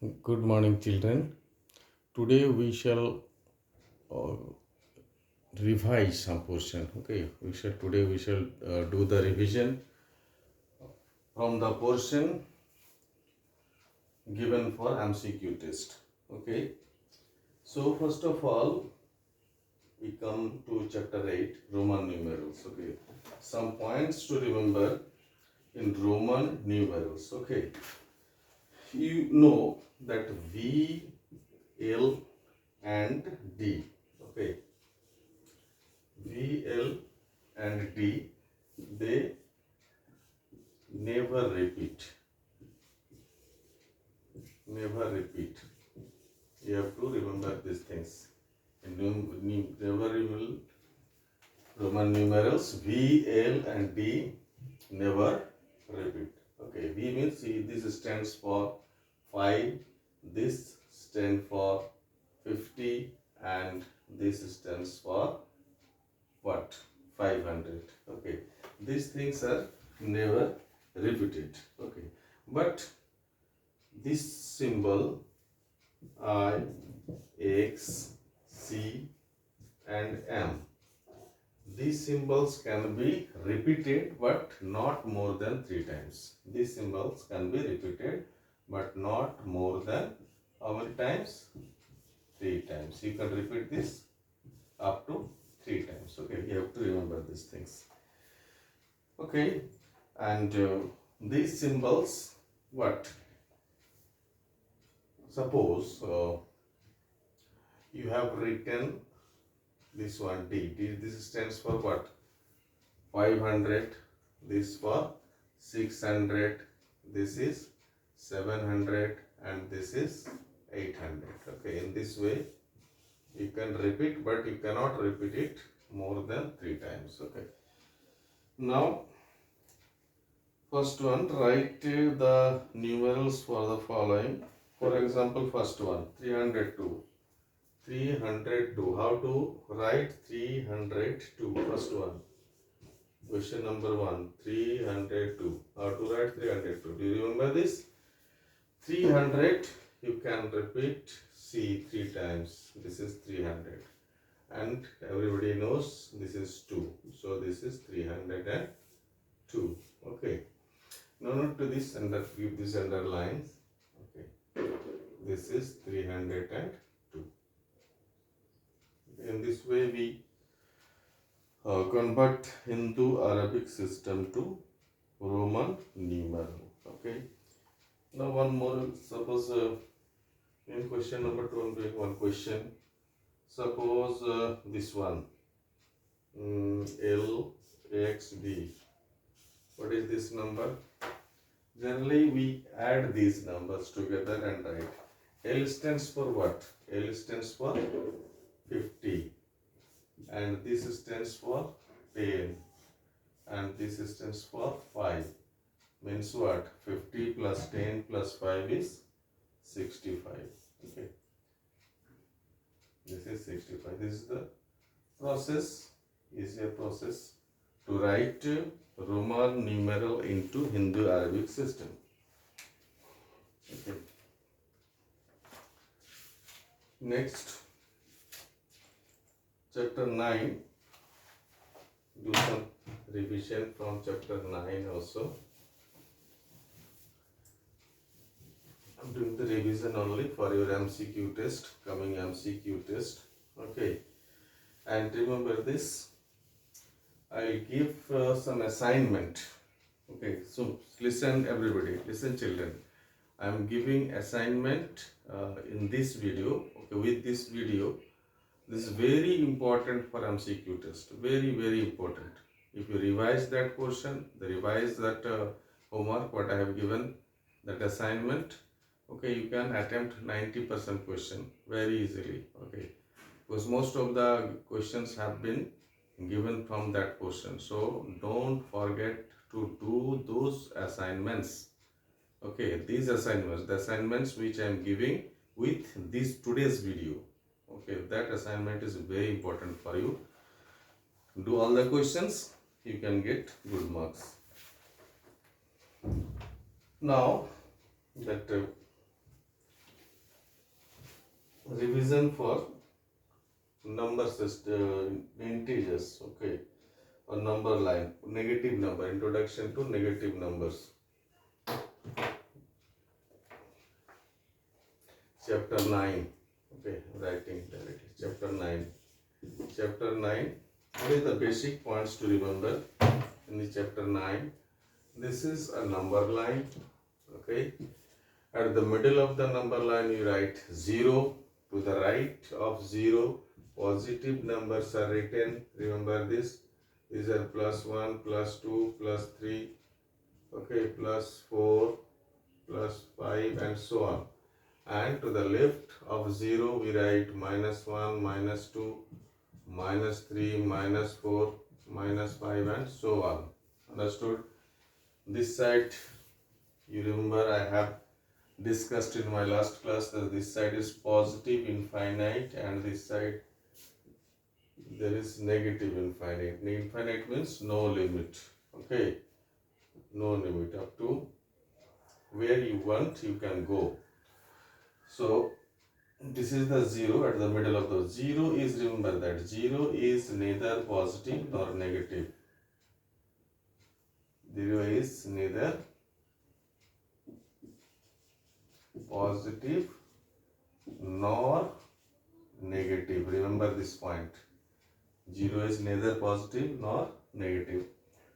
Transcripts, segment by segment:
Good morning, children. Today we shall uh, revise some portion. Okay, we shall do the revision from the portion given for MCQ test. Okay, so first of all, we come to chapter 8, Roman numerals. Okay, some points to remember in Roman numerals. Okay, you know that V, L, and D. Okay, V, L, and D, they never repeat. Never repeat. You have to remember these things. In never will Roman numerals V, L, and D never repeat. Okay, V means see, this stands for 5, this stands for 50, and this stands for what? 500. Okay, these things are never repeated. Okay, but this symbol I, X, C, and M, these symbols can be repeated but not more than 3 times. These symbols can be repeated but not more than how many times? 3 times. You can repeat this up to 3 times. Okay, you have to remember these things. Okay, and these symbols, what? Suppose you have written this one D. This stands for what? 500. This for 600. This is 700, and this is 800. Okay, in this way you can repeat, but you cannot repeat it more than 3 times. Okay. Now, first one, write the numerals for the following. For example, first one, 302. 302. How to write 302? First one. Question number 1. 302. How to write 302? Do you remember this? 300, you can repeat C 3 times. This is 300. And everybody knows this is 2. So this is 302. Okay. No note to this, give this underlines. Okay. This is 302. In this way we convert Hindu Arabic system to Roman numeral. Okay. Now one more. Suppose in question number 2 I'm doing one question. Suppose this one L X D. What is this number? Generally we add these numbers together and write. L stands for what? L stands for 50, and this stands for 10, and this stands for 5. Means what? 50 plus 10 plus 5 is 65. Okay, this is 65. This is the process, easier process to write Roman numeral into Hindu Arabic system. Okay. Next, chapter 9. Do some revision from chapter 9 also. I'm doing the revision only for your MCQ test, coming MCQ test. Okay, and remember this, I'll give some assignment. Okay, so listen everybody, listen children. I'm giving assignment in this video. Okay, with this video, this is very important for MCQ test. Very, very important. If you revise that portion, revise that homework, what I have given, that assignment, okay, you can attempt 90% question very easily. Okay, because most of the questions have been given from that portion. So don't forget to do those assignments. Okay, these assignments, the assignments which I am giving with this today's video. Okay, that assignment is very important for you. Do all the questions, you can get good marks. Now that revision for number system, integers, okay, or number line, negative number, introduction to negative numbers. Chapter 9, okay, writing directly. Chapter 9. Chapter 9, what is the basic points to remember in the chapter 9? This is a number line, okay. At the middle of the number line, you write 0. To the right of 0, positive numbers are written. Remember this. These are +1, +2, +3, okay, +4, +5, and so on. And to the left of 0, we write -1, -2, -3, -4, -5, and so on. Understood? This side, you remember I have discussed in my last class that this side is positive infinite and this side there is negative infinite. Infinite means no limit. Okay, no limit. Up to where you want you can go. So this is the 0 at the middle of the 0 is, remember that 0 is neither positive nor negative. 0 is neither positive nor negative. Remember this point. 0 is neither positive nor negative.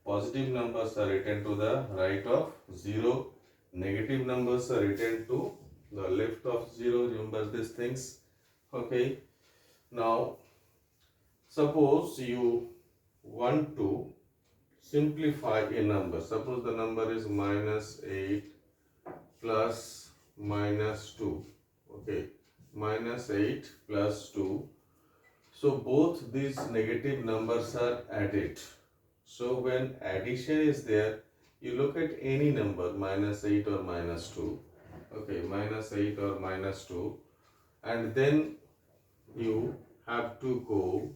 Positive numbers are written to the right of 0. Negative numbers are written to the left of 0. Remember these things. Okay. Now, suppose you want to simplify a number. Suppose the number is -8 plus -2. Okay. -8 plus 2. So both these negative numbers are added. So when addition is there, you look at any number, -8 or -2. Okay, -8 or -2. And then you have to go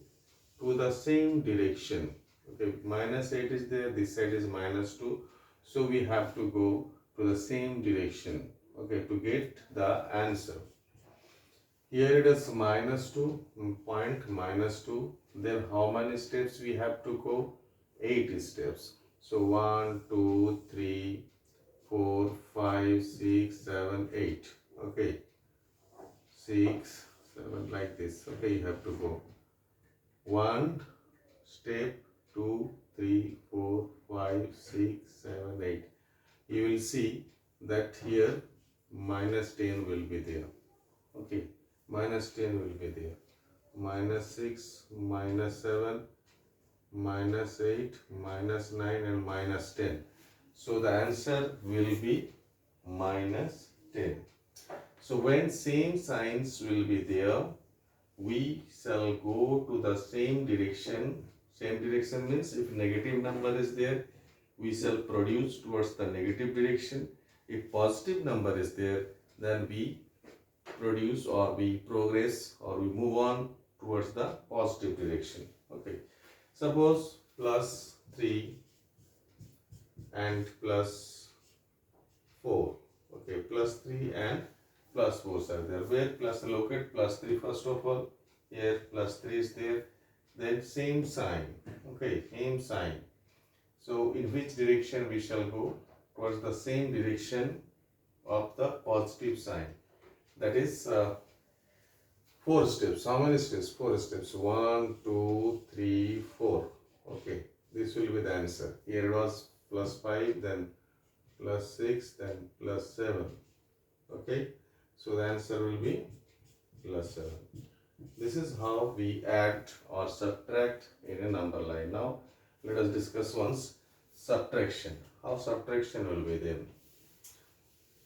to the same direction. Okay, -8 is there, this side is -2. So we have to go to the same direction, okay, to get the answer. Here it is -2, point -2. Then how many steps we have to go? 8 steps. So 1, 2, 3, 4, 5, 6, 7, 8. Okay. 6, 7 like this. Okay, you have to go. 1 step, 2, 3, 4, 5, 6, 7, 8. You will see that here -10 will be there. Okay. -10 will be there. -6, -7, -8, -9 and -10. So the answer will be -10. So when same signs will be there, we shall go to the same direction. Same direction means if negative number is there, we shall produce towards the negative direction. If positive number is there, then we produce or we progress or we move on towards the positive direction. Okay. Suppose +3 and +4. Okay, +3 and +4 are there. Where plus locate +3 first of all. Here +3 is there. Then same sign. Okay, same sign. So in which direction we shall go? Towards the same direction of the positive sign. That is 4 steps. How many steps? 4 steps. 1, 2, 3, 4. Okay, this will be the answer. Here it was +5, then +6, then +7. Okay, so the answer will be +7. This is how we add or subtract in a number line. Now, let us discuss once subtraction. How subtraction will be then?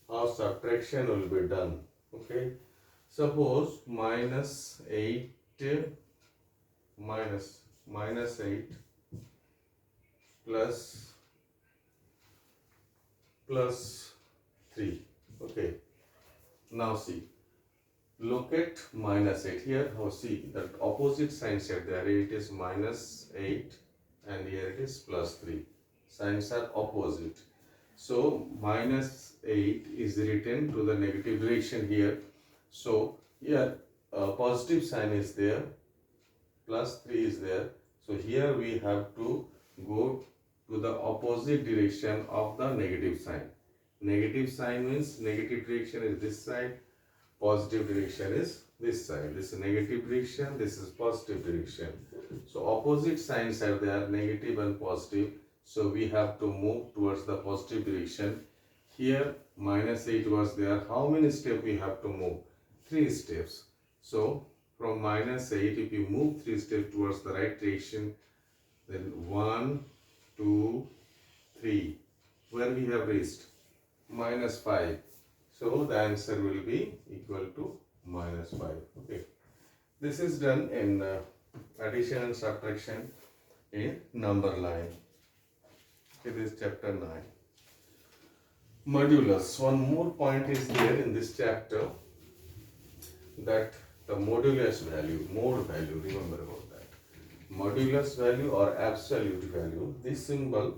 How subtraction will be done? Okay, suppose -8 plus 3. Okay, now see, look at -8 here. How see that opposite signs are there. It is -8 and here it is +3. Signs are opposite. So -8 is written to the negative direction here. So here positive sign is there, plus 3 is there. So here we have to go to the opposite direction of the negative sign. Negative sign means negative direction is this side, positive direction is this side. This is negative direction, this is positive direction. So opposite signs are there, negative and positive. So we have to move towards the positive direction. Here -8 was there. How many steps we have to move? 3 steps. So from -8, if you move 3 steps towards the right direction, then 1, 2, 3. Where we have reached? -5. So the answer will be equal to -5. Okay. This is done in addition and subtraction in number line. Okay, this is chapter 9. Modulus. One more point is there in this chapter, that the modulus value, mode value, remember about that. Modulus value or absolute value, this symbol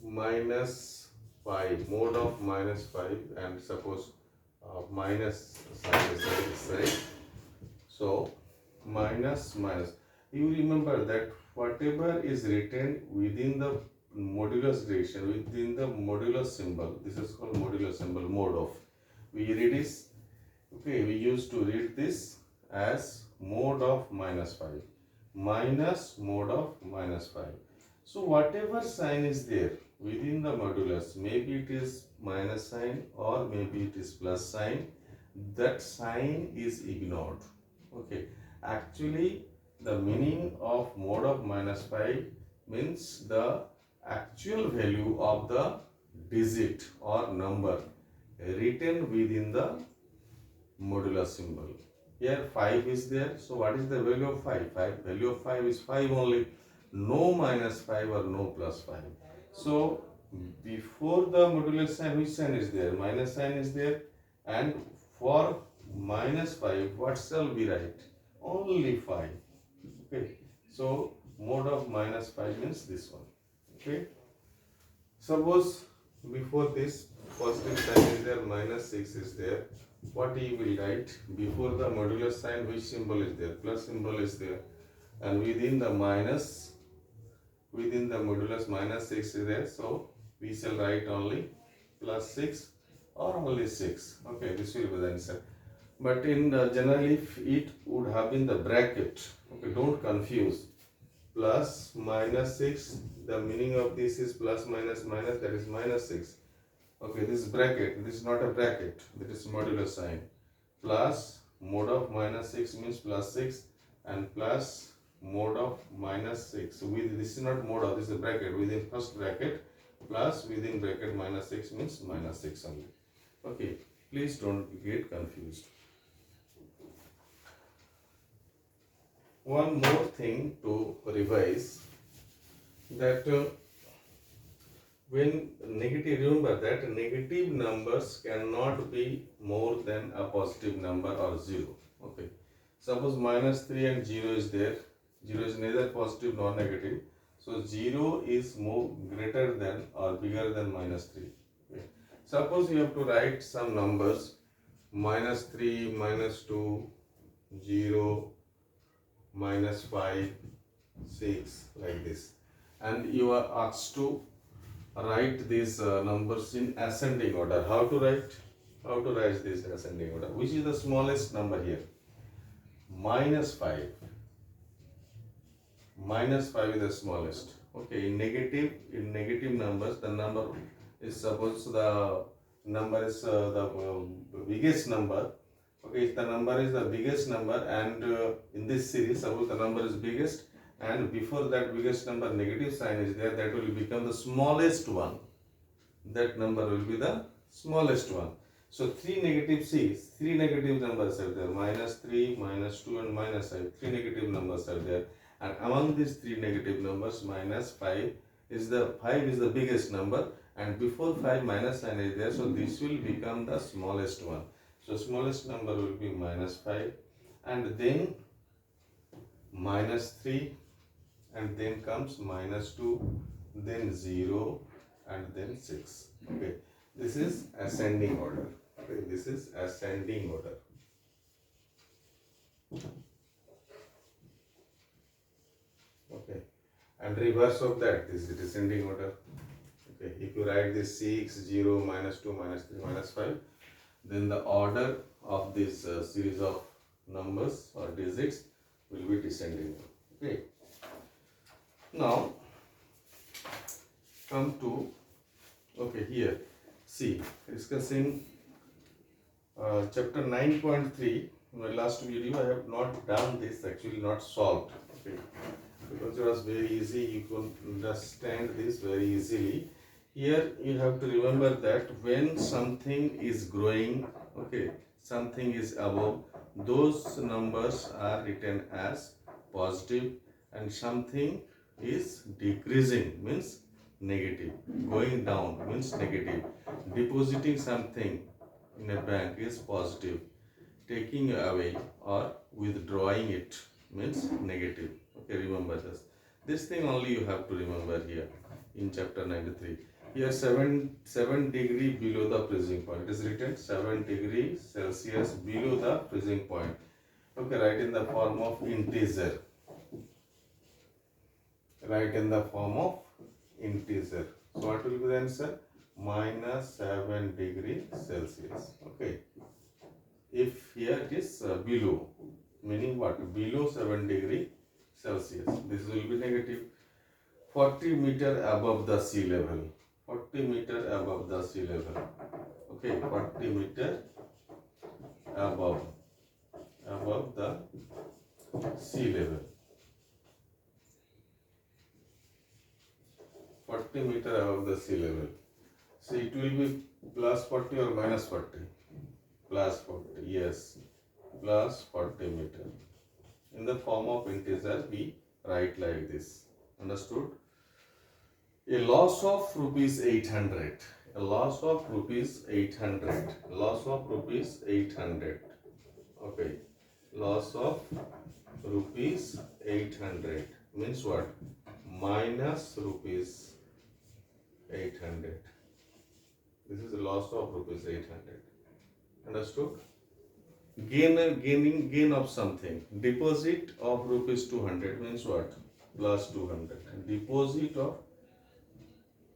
-5, mode of -5, and suppose minus sign is on this side. So minus. You remember that whatever is written within the modulus direction, within the modulus symbol, this is called modulus symbol, mode of. We read this, okay, we used to read this as mode of -5, minus mode of -5. So whatever sign is there within the modulus, maybe it is minus sign or maybe it is plus sign, that sign is ignored. Okay, actually the meaning of mode of -5 means the actual value of the digit or number written within the modulus symbol. Here 5 is there, so what is the value of 5? Value of 5 is 5 only, no -5 or no +5. So before the modulus sign, which sign is there? Minus sign is there, and for -5, what shall we write? Only 5. Okay, so mode of -5 means this one. Okay, suppose before this positive sign is there, -6 is there. What you will write before the modulus sign? Which symbol is there? Plus symbol is there, and within the modulus -6 is there. So we shall write only +6 or only 6. Okay, this will be the answer. But in generally, if it would have been the bracket, okay, don't confuse. Plus -6, the meaning of this is plus minus minus, that is -6. Okay, this is bracket, this is not a bracket, that is modulus sign. Plus mode of -6 means +6, and plus mode of -6. With this is not mode of, this is a bracket, within first bracket, plus within bracket -6 means -6 only. Okay, please don't get confused. One more thing to revise, that when negative, remember that negative numbers cannot be more than a positive number or 0. Okay, suppose -3 and 0 is there. 0 is neither positive nor negative, so 0 is more greater than or bigger than -3. Okay. Suppose you have to write some numbers, -3, -2, 0, -5, 6, like this, and you are asked to write these numbers in ascending order. How to write? How to write this ascending order? Which is the smallest number here? -5. -5 is the smallest. Okay, in negative numbers, the number is, suppose the number is the biggest number. Okay, if the number is the biggest number, and in this series, suppose the number is biggest, and before that biggest number negative sign is there, that will become the smallest one. That number will be the smallest one. So three negative numbers are there, -3, -2 and -5. 3 negative numbers are there, and among these 3 negative numbers, -5 is the biggest number, and before 5 minus sign is there, so this will become the smallest one. So smallest number will be -5, and then -3, and then comes -2, then 0, and then 6. Okay, this is ascending order. Okay, this is ascending order. Okay, and reverse of that, this is descending order. Okay, if you write this 6, 0, -2, -3, -5, then the order of this series of numbers or digits will be descending. Okay, now come to, okay, here, see, discussing chapter 9.3. In my last video I have not done this, actually not solved, okay, because it was very easy, you can understand this very easily. Here you have to remember that when something is growing, okay, something is above, those numbers are written as positive, and something is decreasing means negative, going down means negative. Depositing something in a bank is positive, taking away or withdrawing it means negative. Okay, remember this thing only you have to remember here in chapter 93. Here 7 degree below the freezing point, it is written 7 degrees Celsius below the freezing point. Okay, write in the form of integer, write in the form of integer. So what will be the answer? -7 degree Celsius. Okay, if here it is below, meaning what? Below 7 degree Celsius, this will be negative. 40 meter above the sea level, 40 meter above the sea level. Okay, 40 meter above the sea level, 40 meter above the sea level. So it will be +40 or -40? +40, yes, +40 meter. In the form of integer we write like this. Understood? A loss of rupees 800. A loss of rupees 800. Loss of rupees 800. Okay. Loss of rupees 800 means what? Minus rupees 800. This is the loss of rupees 800. Understood? Gain of something. Deposit of rupees 200 means what? +200. Deposit of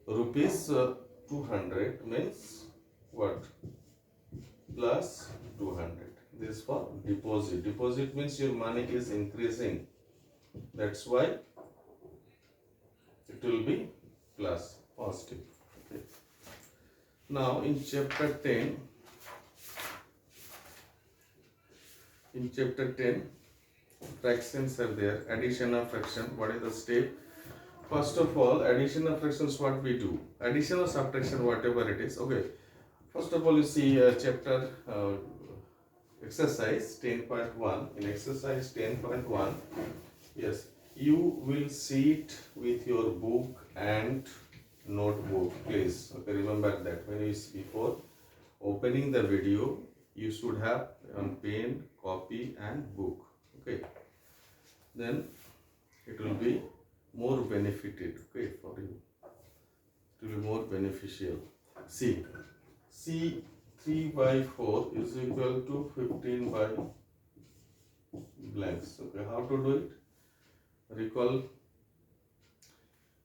rupees 200 means what? +200. This for deposit. Deposit means your money is increasing. That's why it will be plus, positive. Okay. Now in chapter 10, fractions are there. Addition of fraction. What is the step? First of all, addition of fractions, what we do? Addition or subtraction, whatever it is. Okay. First of all, you see chapter exercise 10.1. In exercise 10.1, yes, you will see it with your book and notebook, please. Okay, remember that when you before opening the video, you should have on pen, copy and book. Okay, then it will be more benefited, okay, for you. It will be more beneficial. See 3/4 is equal to 15 by blanks. Okay, how to do it? Recall,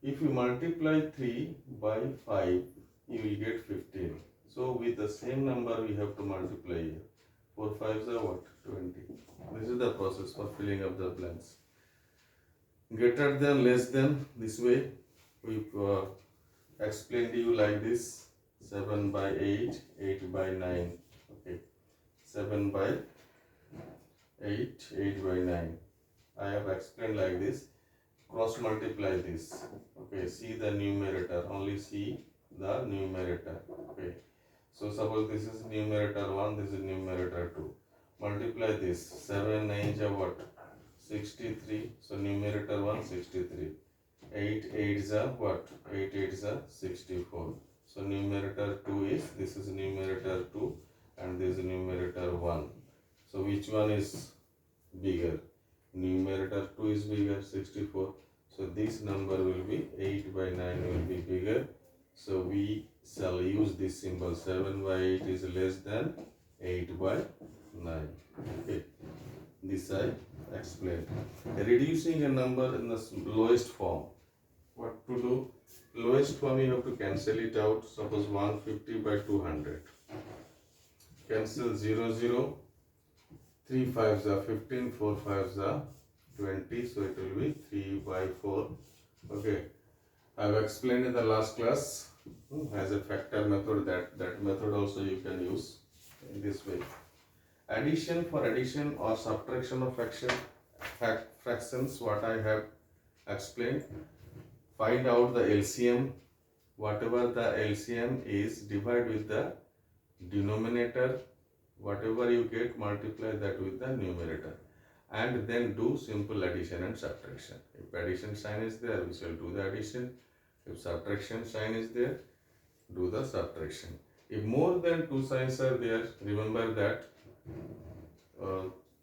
if you multiply 3 by 5, you will get 15. So with the same number we have to multiply here. 4 5s are what? 20. This is the process for filling up the blanks. Greater than, less than, this way we explained to you like this. 7 by 8, 8 by 9. Okay, 7 by 8, 8 by 9. I have explained like this. Cross multiply this. Okay, see the numerator, only see the numerator. Okay, so suppose this is numerator 1, this is numerator 2. Multiply this. 7 9s are what? 63. So numerator 1 63. 8 8s are what? 8 8s are 64. So numerator 2 is, this is numerator 2 and this is numerator 1. So which one is bigger? Numerator 2 is bigger, 64. So this number will be 8 by 9 will be bigger. So we shall use this symbol. 7 by 8 is less than 8 by 9. Okay. This I explained. Reducing a number in the lowest form. What to do? Lowest form you have to cancel it out. Suppose 150 by 200. Cancel 0, 0. 3 5s are 15, 4 5s are 20. So it will be 3 by 4. Okay. I have explained in the last class as a factor method, that method also you can use in this way. Addition, for addition or subtraction of fractions, what I have explained, find out the LCM. Whatever the LCM is, divide with the denominator. Whatever you get, multiply that with the numerator, and then do simple addition and subtraction. If addition sign is there, we shall do the addition. If subtraction sign is there, do the subtraction. If more than two signs are there, remember that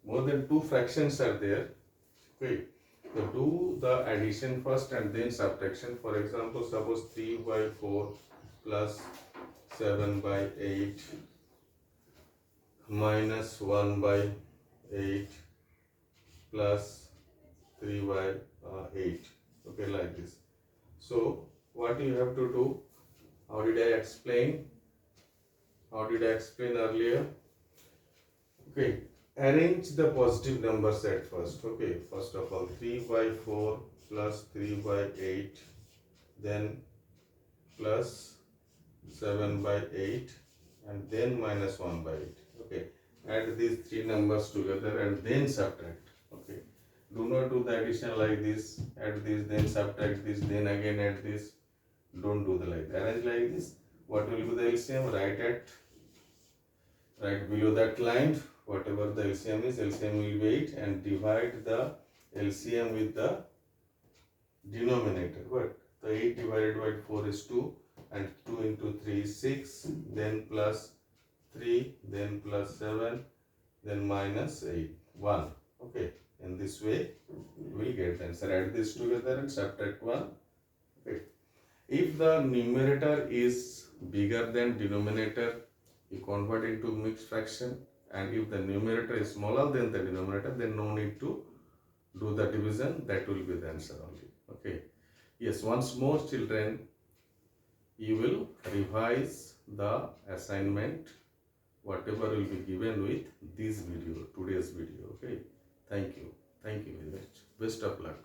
more than two fractions are there. Okay, so do the addition first and then subtraction. For example, suppose 3 by 4 plus 7 by 8 minus 1 by 8 plus 3 by 8. Okay, like this. So what you have to do, how did I explain earlier? Okay, arrange the positive numbers at first. Okay, first of all 3 by 4 plus 3 by 8, then plus 7 by 8, and then minus 1 by 8. Okay, add these three numbers together and then subtract. Okay, do not do the addition like this, add this, then subtract this, then again add this. Don't do the like that. Arrange like this. What will be the LCM? Right below that line, whatever the LCM is, LCM will be 8, and divide the LCM with the denominator. What? The 8 divided by 4 is 2, and 2 into 3 is 6, then plus 3, then plus 7, then minus 8, 1. Okay, in this way we will get the answer. Add this together and subtract 1. Okay. If the numerator is bigger than denominator, you convert into mixed fraction, and if the numerator is smaller than the denominator, then no need to do the division, that will be the answer only. Okay. Yes, once more children, you will revise the assignment, whatever will be given with this video, today's video. Okay. Thank you very much. Best of luck.